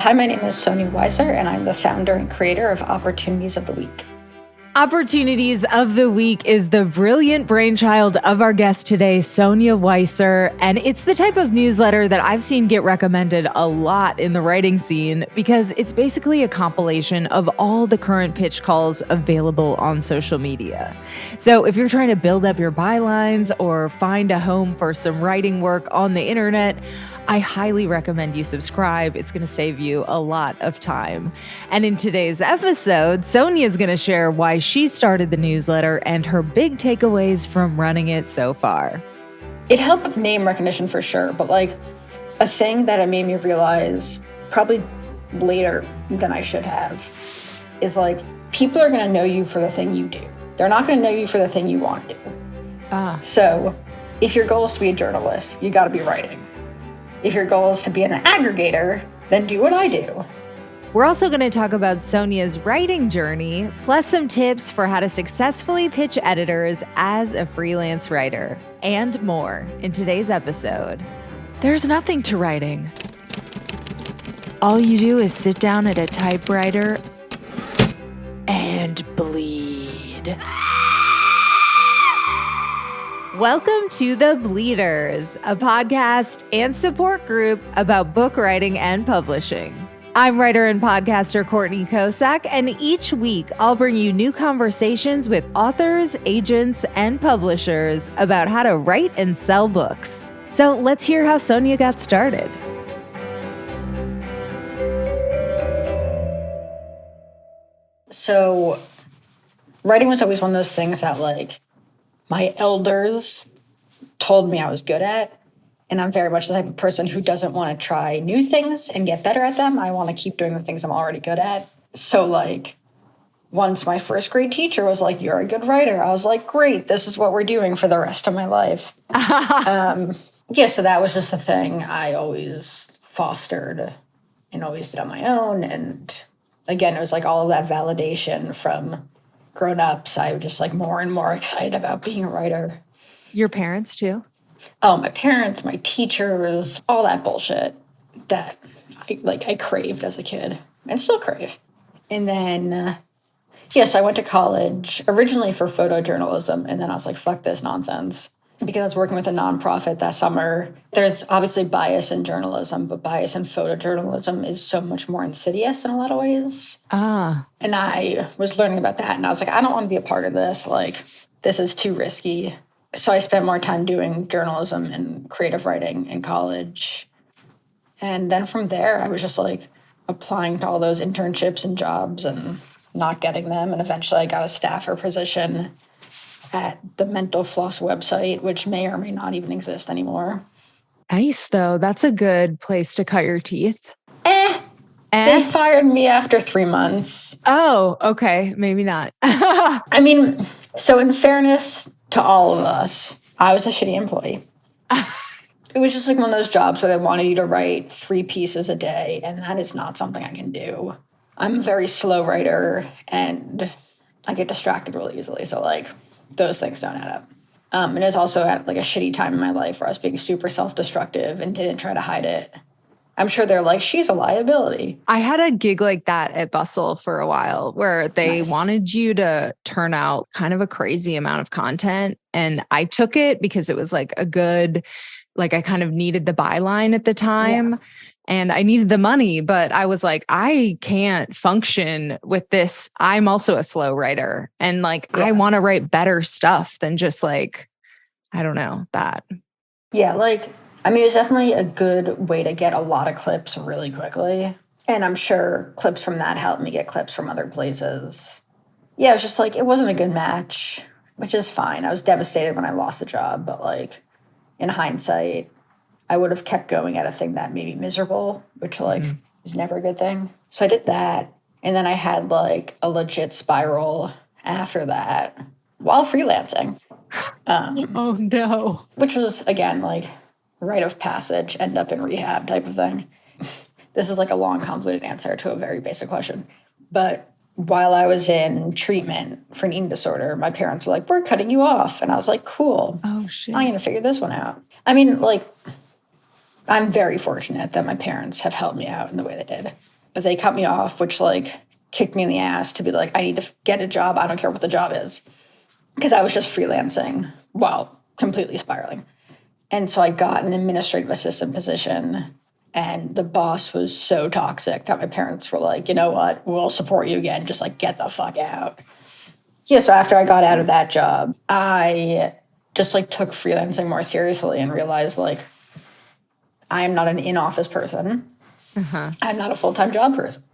Hi, my name is Sonia Weiser, and I'm the founder and creator of Opportunities of the Week. Opportunities of the Week is the brilliant brainchild of our guest today, Sonia Weiser, and it's the type of newsletter that I've seen get recommended a lot in the writing scene because it's basically a compilation of all the current pitch calls available on social media. So if you're trying to build up your bylines or find a home for some writing work on the internet, I highly recommend you subscribe. It's going to save you a lot of time. And in today's episode, Sonia is going to share why she started the newsletter and her big takeaways from running it so far. It helped with name recognition for sure, but a thing that it made me realize probably later than I should have is people are going to know you for the thing you do. They're not going to know you for the thing you want to do. So if your goal is to be a journalist, you got to be writing. If your goal is to be an aggregator, then do what I do. We're also going to talk about Sonia's writing journey, plus some tips for how to successfully pitch editors as a freelance writer, and more in today's episode. There's nothing to writing. All you do is sit down at a typewriter and bleed. Welcome to The Bleeders, a podcast and support group about book writing and publishing. I'm writer and podcaster Courtney Kosak, and each week I'll bring you new conversations with authors, agents, and publishers about how to write and sell books. So let's hear how Sonia got started. So writing was always one of those things that my elders told me I was good at. And I'm very much the type of person who doesn't want to try new things and get better at them. I want to keep doing the things I'm already good at. So once my first grade teacher was like, "You're a good writer," I was like, "Great, this is what we're doing for the rest of my life." So that was just a thing I always fostered and always did on my own. And again, it was all of that validation from grown-ups. I was just more and more excited about being a writer. Your parents too? Oh, my parents, my teachers, all that bullshit that I craved as a kid and still crave. And then, so I went to college originally for photojournalism, and then I was like, fuck this nonsense. Because I was working with a nonprofit that summer. There's obviously bias in journalism, but bias in photojournalism is so much more insidious in a lot of ways. And I was learning about that, and I was like, I don't want to be a part of this. This is too risky. So I spent more time doing journalism and creative writing in college. And then from there, I was just applying to all those internships and jobs and not getting them. And eventually I got a staffer position at the Mental Floss website, which may or may not even exist anymore. Nice, though. That's a good place to cut your teeth. They fired me after 3 months. Oh, okay. Maybe not. So in fairness to all of us, I was a shitty employee. It was just one of those jobs where they wanted you to write 3 pieces a day, and that is not something I can do. I'm a very slow writer, and I get distracted really easily, so those things don't add up. And it was also at a shitty time in my life where I was being super self-destructive and didn't try to hide it. I'm sure they're like, she's a liability. I had a gig like that at Bustle for a while where they wanted you to turn out kind of a crazy amount of content. And I took it because it was a good, I kind of needed the byline at the time. Yeah. And I needed the money, but I was like, I can't function with this. I'm also a slow writer. And I want to write better stuff than just I don't know, that. Yeah, it's definitely a good way to get a lot of clips really quickly. And I'm sure clips from that helped me get clips from other places. Yeah, it was just it wasn't a good match, which is fine. I was devastated when I lost the job, but in hindsight, I would have kept going at a thing that made me miserable, which is never a good thing. So I did that. And then I had a legit spiral after that while freelancing. Oh no. Which was, again, rite of passage, end up in rehab type of thing. This is a long, convoluted answer to a very basic question. But while I was in treatment for an eating disorder, my parents were like, "We're cutting you off." And I was like, cool. Oh, shit. I'm going to figure this one out. I'm very fortunate that my parents have helped me out in the way they did. but they cut me off, which like kicked me in the ass to be like, I need to get a job. I don't care what the job is. Because I was just freelancing while completely spiraling. And so I got an administrative assistant position, and the boss was so toxic that my parents were like, you know what, we'll support you again. Just like get the fuck out. Yeah, so after I got out of that job, I just like took freelancing more seriously and realized like I am not an in-office person. I'm not a full-time job person.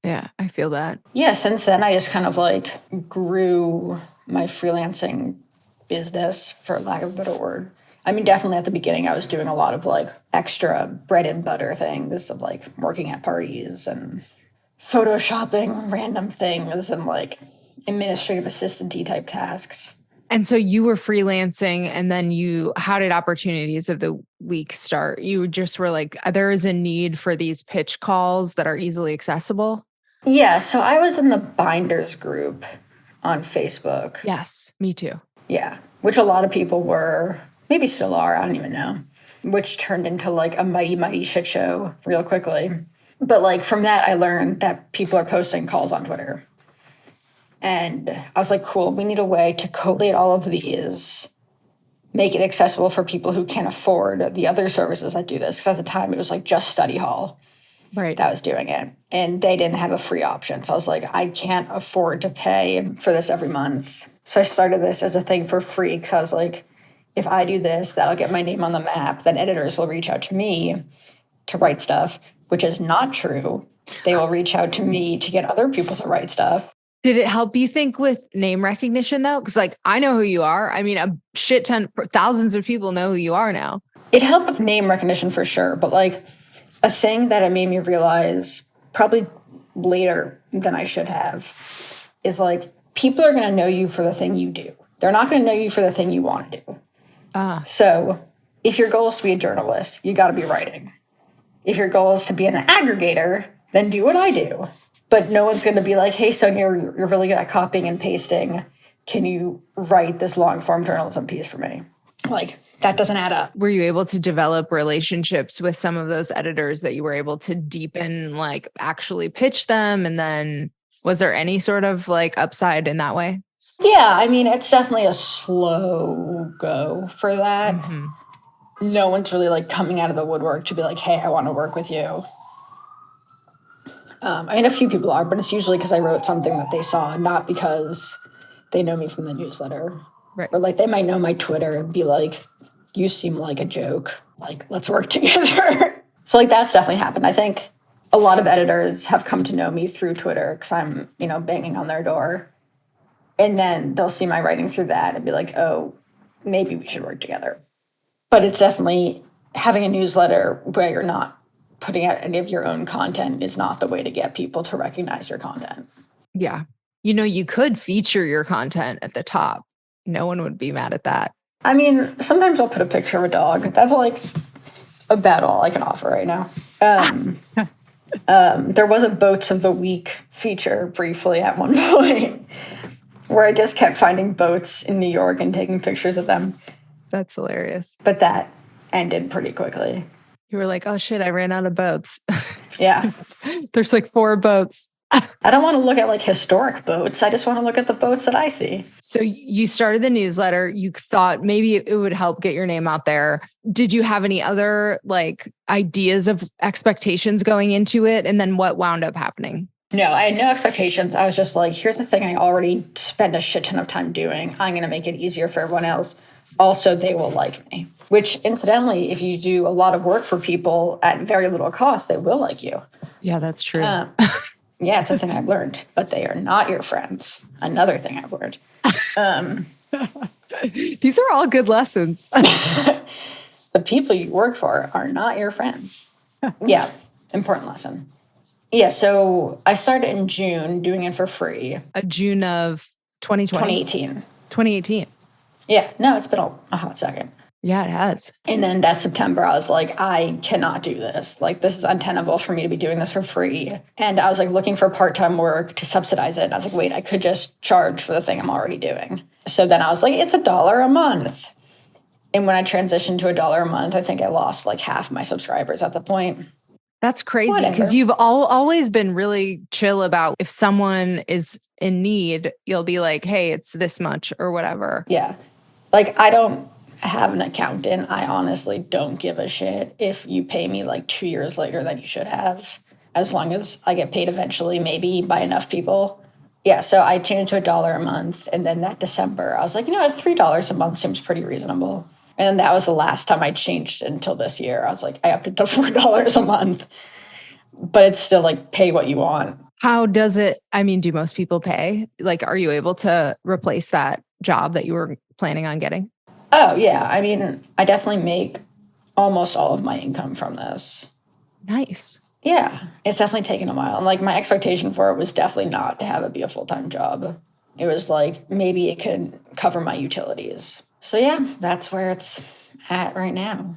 Yeah, I feel that. Yeah, since then I just kind of like grew my freelancing business, for lack of a better word. I mean, definitely at the beginning I was doing a lot of like extra bread and butter things of like working at parties and photoshopping random things and like administrative assistant-y type tasks. And so you were freelancing, and then how did opportunities of the week start? You just were like, there is a need for these pitch calls that are easily accessible? Yeah, so I was in the binders group on Facebook. Yes, me too. Yeah, which a lot of people were, maybe still are, I don't even know, which turned into like a mighty, mighty shit show real quickly. But like from that, I learned that people are posting calls on Twitter. And I was like, cool, we need a way to collate all of these, make it accessible for people who can't afford the other services that do this. Because at the time, it was like just Study Hall that was doing it. And they didn't have a free option. So I was like, I can't afford to pay for this every month. So I started this as a thing for free. Because I was like, if I do this, that'll get my name on the map. Then editors will reach out to me to write stuff, which is not true. They will reach out to me to get other people to write stuff. Did it help you think with name recognition though? Because like, I know who you are. I mean, a shit ton, thousands of people know who you are now. It helped with name recognition for sure. But like a thing that it made me realize probably later than I should have is like people are going to know you for the thing you do. They're not going to know you for the thing you want to do. So if your goal is to be a journalist, you got to be writing. If your goal is to be an aggregator, then do what I do. But no one's going to be like, hey, Sonia, you're really good at copying and pasting. Can you write this long-form journalism piece for me? Like, that doesn't add up. Were you able to develop relationships with some of those editors that you were able to deepen, like actually pitch them? And then was there any sort of like upside in that way? Yeah, I mean, it's definitely a slow go for that. No one's really like coming out of the woodwork to be like, hey, I want to work with you. I mean, a few people are, but it's usually because I wrote something that they saw, not because they know me from the newsletter. Right. Or like they might know my Twitter and be like, you seem like a joke. Like, let's work together. So like that's definitely happened. I think a lot of editors have come to know me through Twitter because I'm, banging on their door. And then they'll see my writing through that and be like, oh, maybe we should work together. But it's definitely having a newsletter where you're not putting out any of your own content is not the way to get people to recognize your content. Yeah. You could feature your content at the top. No one would be mad at that. I mean, sometimes I'll put a picture of a dog. That's like about all I can offer right now. There was a Boats of the Week feature briefly at one point where I just kept finding boats in New York and taking pictures of them. That's hilarious. But that ended pretty quickly. You were like, oh shit, I ran out of boats. Yeah. There's like 4 boats. I don't want to look at like historic boats. I just want to look at the boats that I see. So you started the newsletter. You thought maybe it would help get your name out there. Did you have any other like ideas of expectations going into it? And then what wound up happening? No, I had no expectations. I was just like, here's the thing I already spend a shit ton of time doing. I'm going to make it easier for everyone else. Also, they will like me. Which, incidentally, if you do a lot of work for people at very little cost, they will like you. Yeah, that's true. Yeah, it's a thing I've learned. But they are not your friends. Another thing I've learned. These are all good lessons. The people you work for are not your friends. Yeah, important lesson. Yeah, so I started in June doing it for free. June of 2020? 2018. Yeah, no, it's been a hot second. Yeah, it has. And then that September, I was like, I cannot do this. Like, this is untenable for me to be doing this for free. And I was like looking for part-time work to subsidize it. And I was like, wait, I could just charge for the thing I'm already doing. So then I was like, it's $1 a month. And when I transitioned to $1 a month, I think I lost like half my subscribers at the point. That's crazy Whatever. because you've always been really chill about if someone is in need, you'll be like, hey, it's this much or whatever. Yeah. Like, I don't have an accountant. I honestly don't give a shit if you pay me like 2 years later than you should have, as long as I get paid eventually, maybe by enough people. Yeah, so I changed to $1 a month. And then that December, I was like, $3 a month seems pretty reasonable. And that was the last time I changed until this year. I was like, I upped it to $4 a month. But it's still like pay what you want. How does it, do most people pay? Like, are you able to replace that job that you were planning on getting? Oh, yeah. I definitely make almost all of my income from this. Nice. Yeah, it's definitely taken a while. And like my expectation for it was definitely not to have it be a full-time job. It was like maybe it could cover my utilities. So yeah, that's where it's at right now.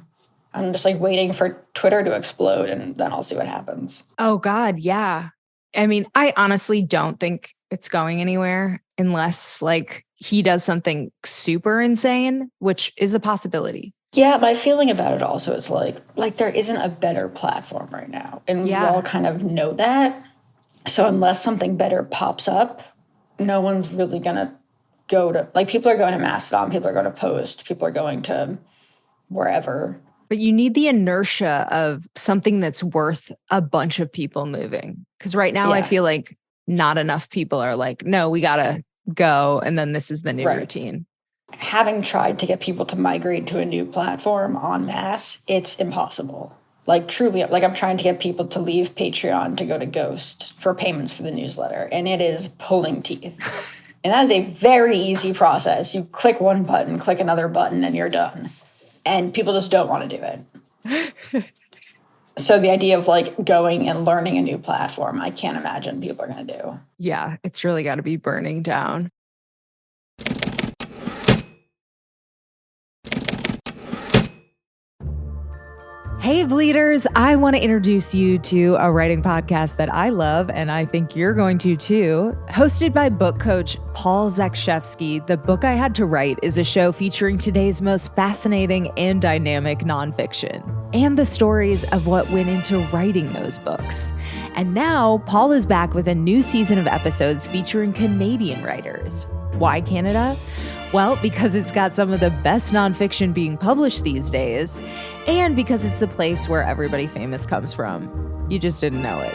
I'm just like waiting for Twitter to explode and then I'll see what happens. Oh God, yeah. I honestly don't think it's going anywhere unless like he does something super insane, which is a possibility. Yeah, my feeling about it also is like there isn't a better platform right now. And we all kind of know that. So unless something better pops up, no one's really going to go to, like, people are going to Mastodon, people are going to Post, people are going to wherever. But you need the inertia of something that's worth a bunch of people moving. Because right now I feel like not enough people are like, no, we got to go. And then this is the new routine. Having tried to get people to migrate to a new platform en masse, it's impossible. Like truly, like I'm trying to get people to leave Patreon to go to Ghost for payments for the newsletter. And it is pulling teeth. And that is a very easy process. You click one button, click another button, and you're done. And people just don't want to do it. So the idea of like going and learning a new platform, I can't imagine people are going to do. Yeah, it's really got to be burning down. Hey, Bleeders, I want to introduce you to a writing podcast that I love, and I think you're going to too. Hosted by book coach Paul Zakshevsky, The Book I Had to Write is a show featuring today's most fascinating and dynamic nonfiction, and the stories of what went into writing those books. And now, Paul is back with a new season of episodes featuring Canadian writers. Why Canada? Well, because it's got some of the best nonfiction being published these days, and because it's the place where everybody famous comes from. You just didn't know it.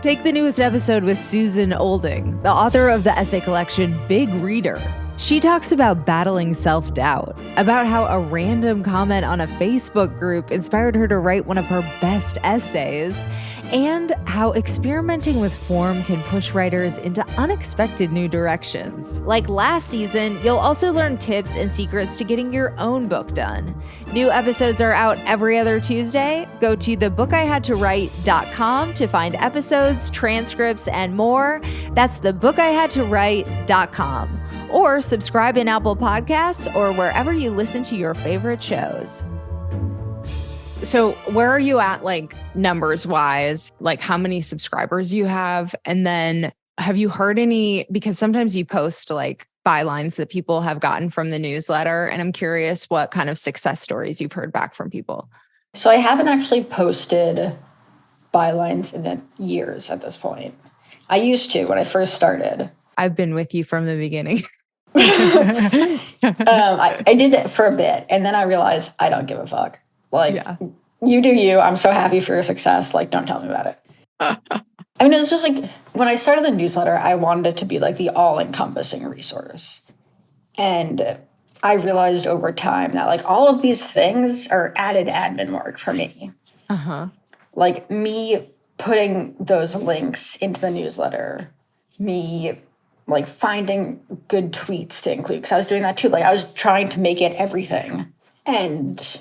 Take the newest episode with Susan Olding, the author of the essay collection Big Reader. She talks about battling self-doubt, about how a random comment on a Facebook group inspired her to write one of her best essays, and how experimenting with form can push writers into unexpected new directions. Like last season, you'll also learn tips and secrets to getting your own book done. New episodes are out every other Tuesday. Go to thebookihadtowrite.com to find episodes, transcripts, and more. That's thebookihadtowrite.com. Or subscribe in Apple Podcasts or wherever you listen to your favorite shows. So where are you at, like, numbers wise, like how many subscribers you have? And then have you heard any, because sometimes you post like bylines that people have gotten from the newsletter. And I'm curious what kind of success stories you've heard back from people. So I haven't actually posted bylines in years at this point. I used to when I first started. I've been with you from the beginning. I did it for a bit. And then I realized I don't give a fuck. Like, you do you. I'm so happy for your success. Like, don't tell me about it. It's just like, when I started the newsletter, I wanted it to be like the all-encompassing resource. And I realized over time that like all of these things are added admin work for me. Like me putting those links into the newsletter, me like finding good tweets to include, because I was doing that too. Like I was trying to make it everything. And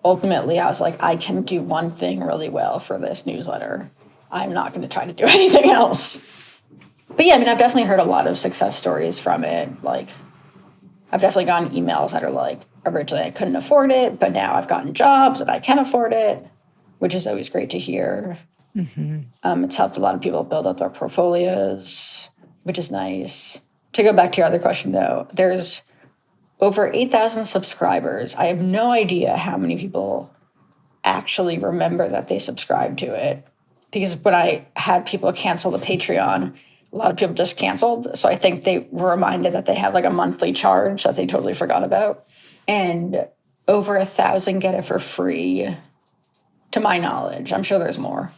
ultimately, I was like, I can do one thing really well for this newsletter. I'm not going to try to do anything else. But yeah, I've definitely heard a lot of success stories from it. Like, I've definitely gotten emails that are like, originally I couldn't afford it, but now I've gotten jobs and I can afford it, which is always great to hear. It's helped a lot of people build up their portfolios, which is nice. To go back to your other question, though, there's over 8,000 subscribers. I have no idea how many people actually remember that they subscribed to it. Because when I had people cancel the Patreon, a lot of people just canceled. So I think they were reminded that they have like a monthly charge that they totally forgot about. And over 1,000 get it for free, to my knowledge. I'm sure there's more.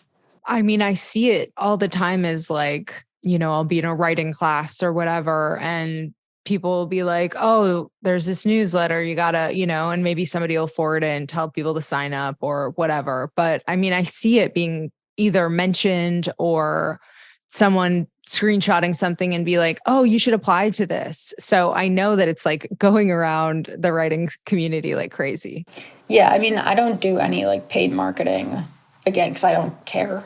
I mean, I see it all the time as like, I'll be in a writing class or whatever, and people will be like, oh, there's this newsletter, you gotta, and maybe somebody will forward it and tell people to sign up or whatever. But I mean, I see it being either mentioned or someone screenshotting something and be like, oh, you should apply to this. So I know that it's like going around the writing community like crazy. Yeah, I mean, I don't do any like paid marketing, again, because I don't care.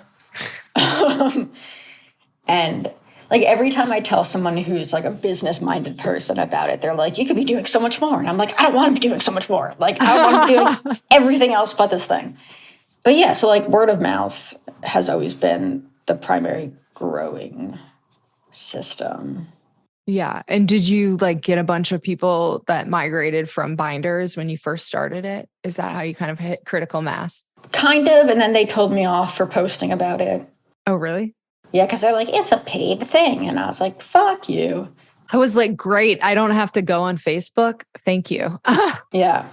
And like every time I tell someone who's like a business-minded person about it, they're like, you could be doing so much more. And I'm like, I don't want to be doing so much more. Like, I want to be doing everything else but this thing. But yeah, so like word of mouth has always been the primary growing system. Yeah. And did you like get a bunch of people that migrated from binders when you first started it? Is that how you kind of hit critical mass? Kind of. And then they told me off for posting about it. Oh, really? Yeah, because they're like, it's a paid thing. And I was like, fuck you. I was like, great. I don't have to go on Facebook. Thank you. Yeah.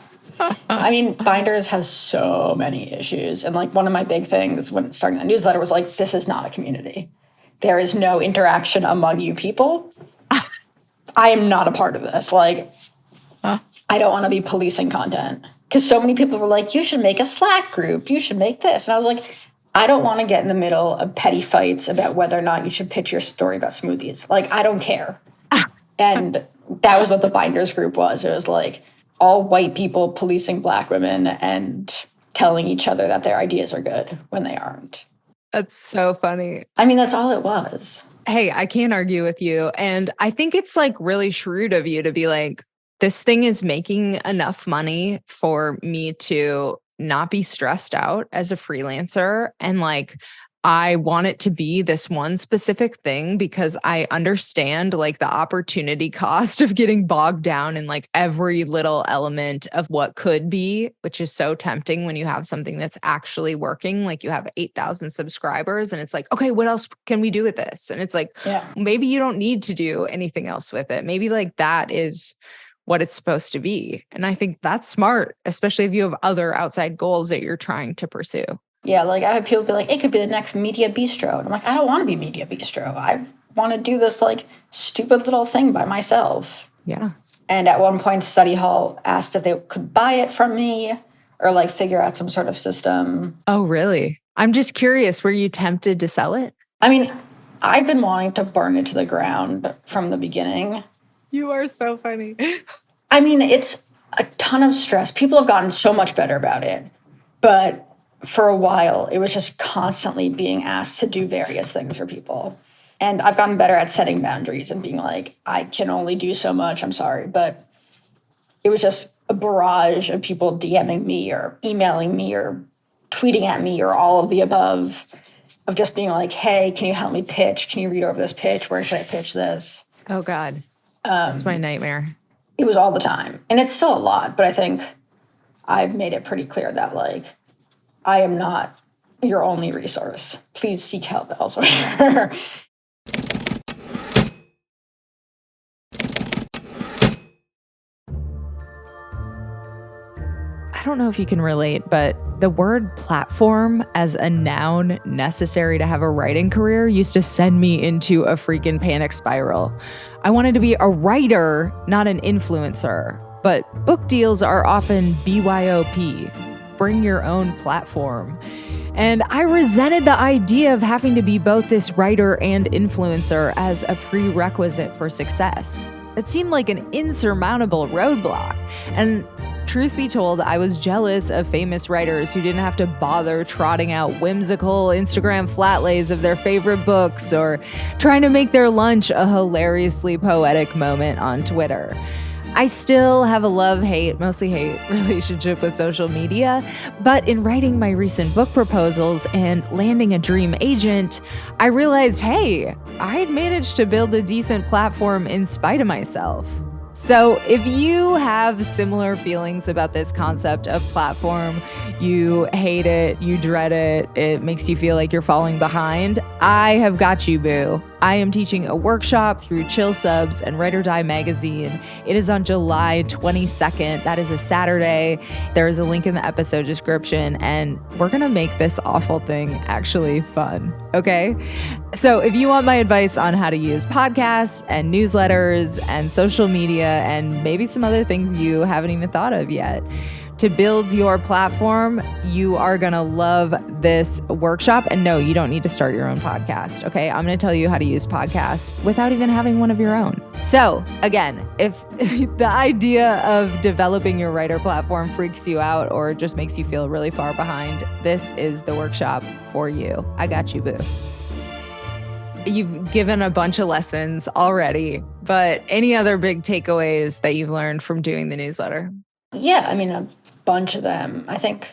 I mean, Binders has so many issues. And like one of my big things when starting the newsletter was like, this is not a community. There is no interaction among you people. I am not a part of this. Like, I don't want to be policing content. Because so many people were like, you should make a Slack group. You should make this. And I was like, I don't want to get in the middle of petty fights about whether or not you should pitch your story about smoothies. Like, I don't care. And that was what the Binders group was. It was like all white people policing Black women and telling each other that their ideas are good when they aren't. That's so funny. I mean, that's all it was. Hey, I can't argue with you. And I think it's like really shrewd of you to be like, this thing is making enough money for me to not be stressed out as a freelancer. And like, I want it to be this one specific thing because I understand like the opportunity cost of getting bogged down in like every little element of what could be, which is so tempting when you have something that's actually working. Like you have 8,000 subscribers and it's like, okay, what else can we do with this? And it's like, maybe you don't need to do anything else with it. Maybe like that is what it's supposed to be. And I think that's smart, especially if you have other outside goals that you're trying to pursue. Yeah, like I had people be like, it could be the next Media Bistro. And I'm like, I don't want to be Media Bistro. I want to do this like stupid little thing by myself. Yeah. And at one point, Study Hall asked if they could buy it from me or like figure out some sort of system. Oh, really? I'm just curious, were you tempted to sell it? I mean, I've been wanting to burn it to the ground from the beginning. You are so funny. I mean, it's a ton of stress. People have gotten so much better about it. But for a while, it was just constantly being asked to do various things for people. And I've gotten better at setting boundaries and being like, I can only do so much, I'm sorry. But it was just a barrage of people DMing me or emailing me or tweeting at me or all of the above of just being like, hey, can you help me pitch? Can you read over this pitch? Where should I pitch this? Oh, God. That's my nightmare. It was all the time. And it's still a lot, but I think I've made it pretty clear that, like, I am not your only resource. Please seek help elsewhere. I don't know if you can relate, but the word platform as a noun necessary to have a writing career used to send me into a freaking panic spiral. I wanted to be a writer, not an influencer. But book deals are often BYOP, bring your own platform. And I resented the idea of having to be both this writer and influencer as a prerequisite for success. It seemed like an insurmountable roadblock. And truth be told, I was jealous of famous writers who didn't have to bother trotting out whimsical Instagram flat lays of their favorite books or trying to make their lunch a hilariously poetic moment on Twitter. I still have a love-hate, mostly hate relationship with social media, but in writing my recent book proposals and landing a dream agent, I realized, hey, I had managed to build a decent platform in spite of myself. So if you have similar feelings about this concept of platform, you hate it, you dread it, it makes you feel like you're falling behind, I have got you, boo. I am teaching a workshop through Chill Subs and Write or Die magazine. It is on July 22nd. That is a Saturday. There is a link in the episode description, and we're going to make this awful thing actually fun, okay? So if you want my advice on how to use podcasts and newsletters and social media and maybe some other things you haven't even thought of yet, to build your platform, you are going to love this workshop. And no, you don't need to start your own podcast, okay? I'm going to tell you how to use podcasts without even having one of your own. So again, if the idea of developing your writer platform freaks you out or just makes you feel really far behind, this is the workshop for you. I got you, boo. You've given a bunch of lessons already, but any other big takeaways that you've learned from doing the newsletter? Yeah, I mean, a bunch of them. I think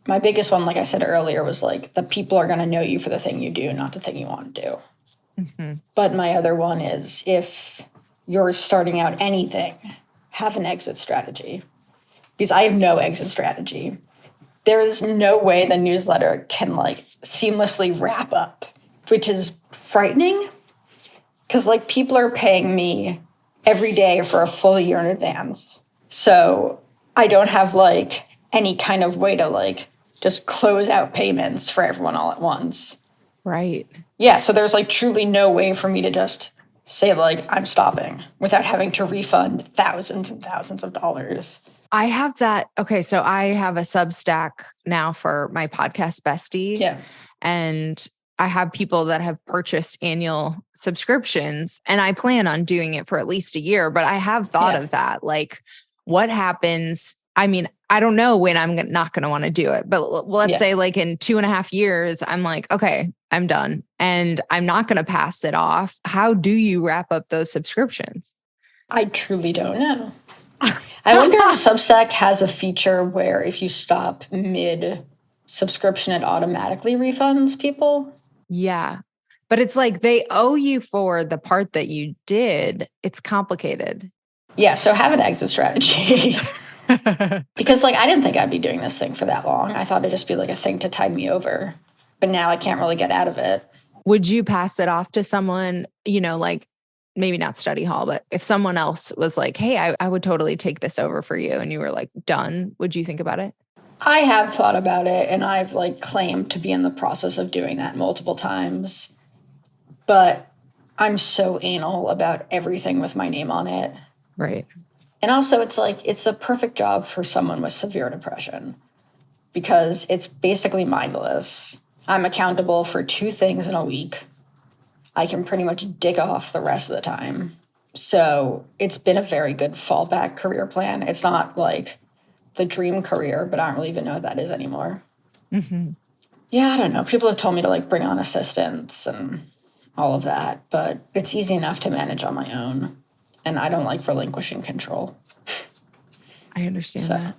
my biggest one, like I said earlier, was like the people are going to know you for the thing you do, not the thing you want to do. Mm-hmm. But my other one is if you're starting out anything, have an exit strategy. Because I have no exit strategy. There's no way the newsletter can like seamlessly wrap up, which is frightening. Because like people are paying me every day for a full year in advance. So I don't have like any kind of way to like just close out payments for everyone all at once. Right. Yeah, so there's like truly no way for me to just say like I'm stopping without having to refund thousands and thousands of dollars. I have that. Okay, so I have a Substack now for my podcast bestie. Yeah. And I have people that have purchased annual subscriptions, and I plan on doing it for at least a year, but I have thought of that. Like, what happens? I mean, I don't know when I'm not going to want to do it, but let's say like in 2.5 years, I'm like, okay, I'm done and I'm not going to pass it off. How do you wrap up those subscriptions? I truly don't know. I wonder if Substack has a feature where if you stop mid-subscription, it automatically refunds people. Yeah. But it's like they owe you for the part that you did. It's complicated. Yeah, so have an exit strategy. Because like I didn't think I'd be doing this thing for that long. I thought it'd just be like a thing to tide me over. But now I can't really get out of it. Would you pass it off to someone, you know, like maybe not study hall, but if someone else was like, hey, I would totally take this over for you and you were like done, would you think about it? I have thought about it and I've like claimed to be in the process of doing that multiple times. But I'm so anal about everything with my name on it. Right. And also it's like, it's the perfect job for someone with severe depression because it's basically mindless. I'm accountable for 2 things in a week. I can pretty much dick off the rest of the time. So it's been a very good fallback career plan. It's not like the dream career, but I don't really even know what that is anymore. Mm-hmm. Yeah, I don't know. People have told me to like bring on assistants and all of that, but it's easy enough to manage on my own. And I don't like relinquishing control. I understand that.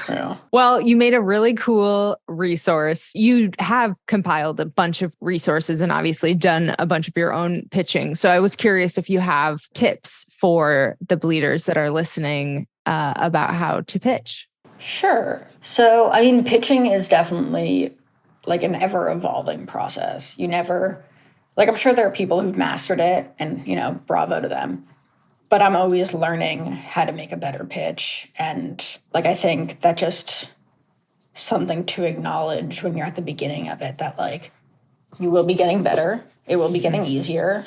Yeah. Well, you made a really cool resource. You have compiled a bunch of resources and obviously done a bunch of your own pitching. So I was curious if you have tips for the bleeders that are listening about how to pitch. Sure. So, I mean, pitching is definitely like an ever-evolving process. You never, like, I'm sure there are people who've mastered it and, you know, bravo to them. But I'm always learning how to make a better pitch. And like, I think that just something to acknowledge when you're at the beginning of it, that like, you will be getting better. It will be getting easier.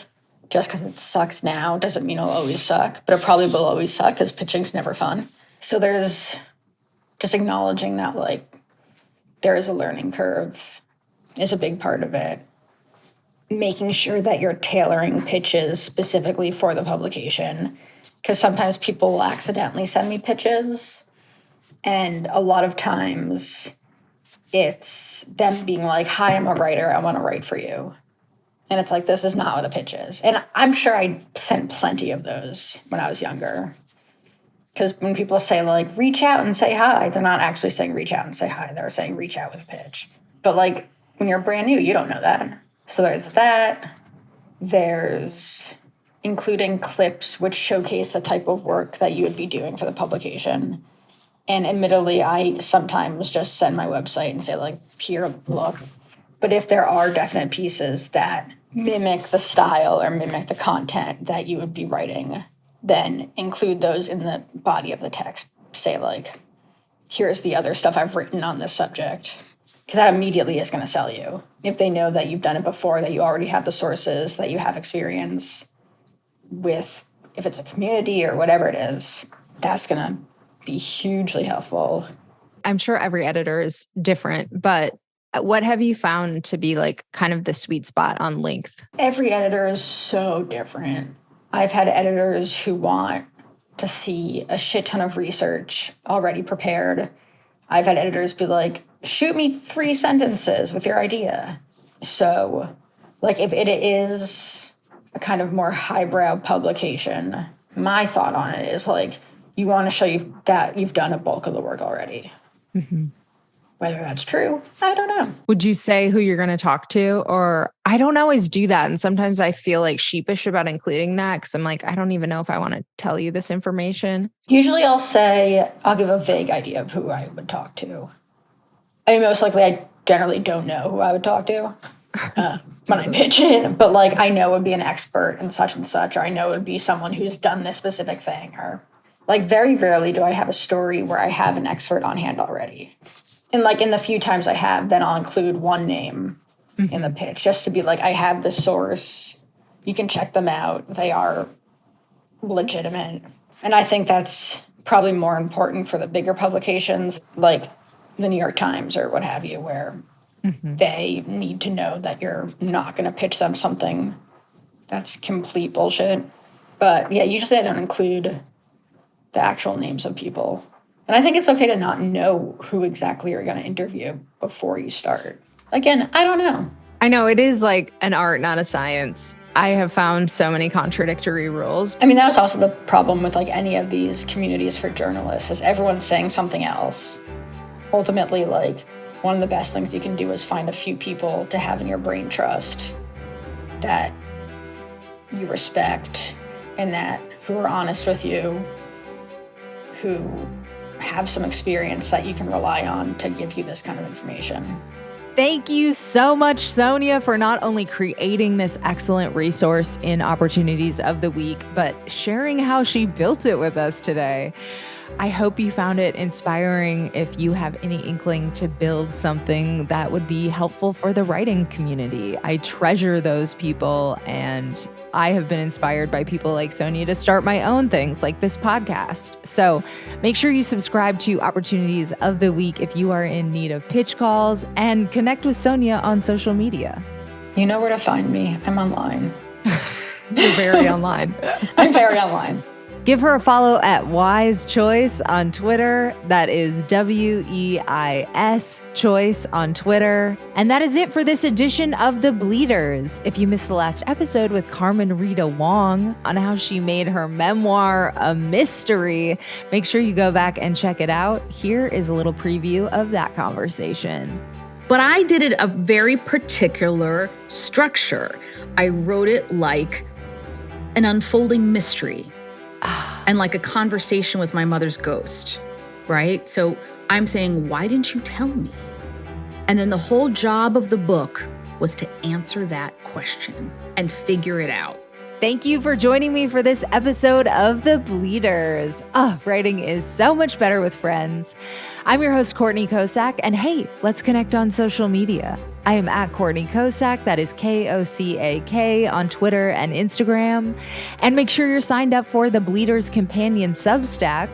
Just because it sucks now doesn't mean it'll always suck, but it probably will always suck because pitching's never fun. So there's just acknowledging that like, there is a learning curve is a big part of it. Making sure that you're tailoring pitches specifically for the publication. Because sometimes people will accidentally send me pitches. And a lot of times it's them being like, hi, I'm a writer. I want to write for you. And it's like, this is not what a pitch is. And I'm sure I sent plenty of those when I was younger. Because when people say like, reach out and say hi, they're not actually saying reach out and say hi. They're saying reach out with a pitch. But like when you're brand new, you don't know that. So there's that. There's including clips which showcase the type of work that you would be doing for the publication. And admittedly, I sometimes just send my website and say, like, here, look. But if there are definite pieces that mimic the style or mimic the content that you would be writing, then include those in the body of the text. Say, like, here's the other stuff I've written on this subject. Because that immediately is going to sell you. If they know that you've done it before, that you already have the sources, that you have experience with, if it's a community or whatever it is, that's going to be hugely helpful. I'm sure every editor is different, but what have you found to be like kind of the sweet spot on length? Every editor is so different. I've had editors who want to see a shit ton of research already prepared. I've had editors be like, shoot me 3 sentences with your idea. So, like, if it is a kind of more highbrow publication, my thought on it is, like, you want to show that you've done a bulk of the work already. Mm-hmm. Whether that's true, I don't know. Would you say who you're going to talk to? Or I don't always do that. And sometimes I feel like sheepish about including that because I'm like, I don't even know if I want to tell you this information. Usually I'll give a vague idea of who I would talk to. I mean, most likely I generally don't know who I would talk to when I pitch it. But, like, I know it would be an expert in such and such, or I know it would be someone who's done this specific thing. Or, like, very rarely do I have a story where I have an expert on hand already. And, like, in the few times I have, then I'll include one name in the pitch just to be like, I have the source. You can check them out. They are legitimate. And I think that's probably more important for the bigger publications, like the New York Times or what have you, where they need to know that you're not going to pitch them something that's complete bullshit. But, yeah, usually I don't include the actual names of people. And I think it's okay to not know who exactly you're going to interview before you start. Again, I don't know. I know it is like an art, not a science. I have found so many contradictory rules. I mean, that was also the problem with, like, any of these communities for journalists, is everyone's saying something else. Ultimately, like, one of the best things you can do is find a few people to have in your brain trust that you respect and that who are honest with you, who have some experience that you can rely on to give you this kind of information. Thank you so much, Sonia, for not only creating this excellent resource in Opportunities of the Week, but sharing how she built it with us today. I hope you found it inspiring if you have any inkling to build something that would be helpful for the writing community. I treasure those people, and I have been inspired by people like Sonia to start my own things like this podcast. So make sure you subscribe to Opportunities of the Week if you are in need of pitch calls, and connect with Sonia on social media. You know where to find me. I'm online. You're very online. I'm very online. Give her a follow at Wise Choice on Twitter. That is WEIS Choice on Twitter. And that is it for this edition of The Bleeders. If you missed the last episode with Carmen Rita Wong on how she made her memoir a mystery, make sure you go back and check it out. Here is a little preview of that conversation. But I did it a very particular structure. I wrote it like an unfolding mystery. And like a conversation with my mother's ghost, right? So I'm saying, why didn't you tell me? And then the whole job of the book was to answer that question and figure it out. Thank you for joining me for this episode of The Bleeders. Writing is so much better with friends. I'm your host, Courtney Kosak, and hey, let's connect on social media. I am at Courtney Kosak, that is KoCak on Twitter and Instagram. And make sure you're signed up for the Bleeders Companion Substack.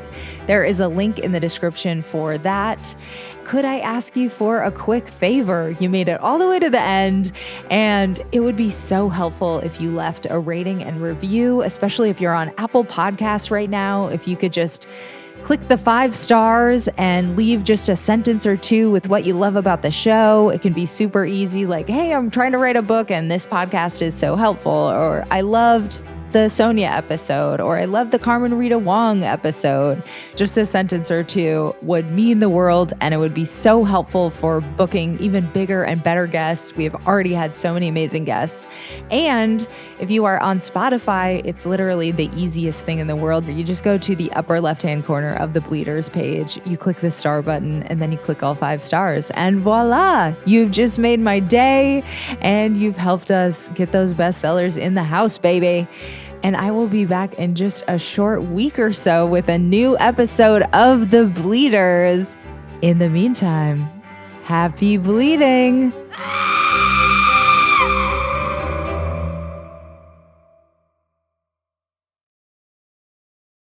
There is a link in the description for that. Could I ask you for a quick favor? You made it all the way to the end, and it would be so helpful if you left a rating and review, especially if you're on Apple Podcasts right now. If you could just click the 5 stars and leave just a sentence or two with what you love about the show. It can be super easy, like, hey, I'm trying to write a book and this podcast is so helpful, or I loved the Sonia episode, or I love the Carmen Rita Wong episode. Just a sentence or two would mean the world, and it would be so helpful for booking even bigger and better guests. We have already had so many amazing guests. And if you are on Spotify, it's literally the easiest thing in the world. You just go to the upper left-hand corner of the Bleeders page, you click the star button, and then you click all 5 stars. And voila, you've just made my day, and you've helped us get those bestsellers in the house, baby. And I will be back in just a short week or so with a new episode of The Bleeders. In the meantime, happy bleeding.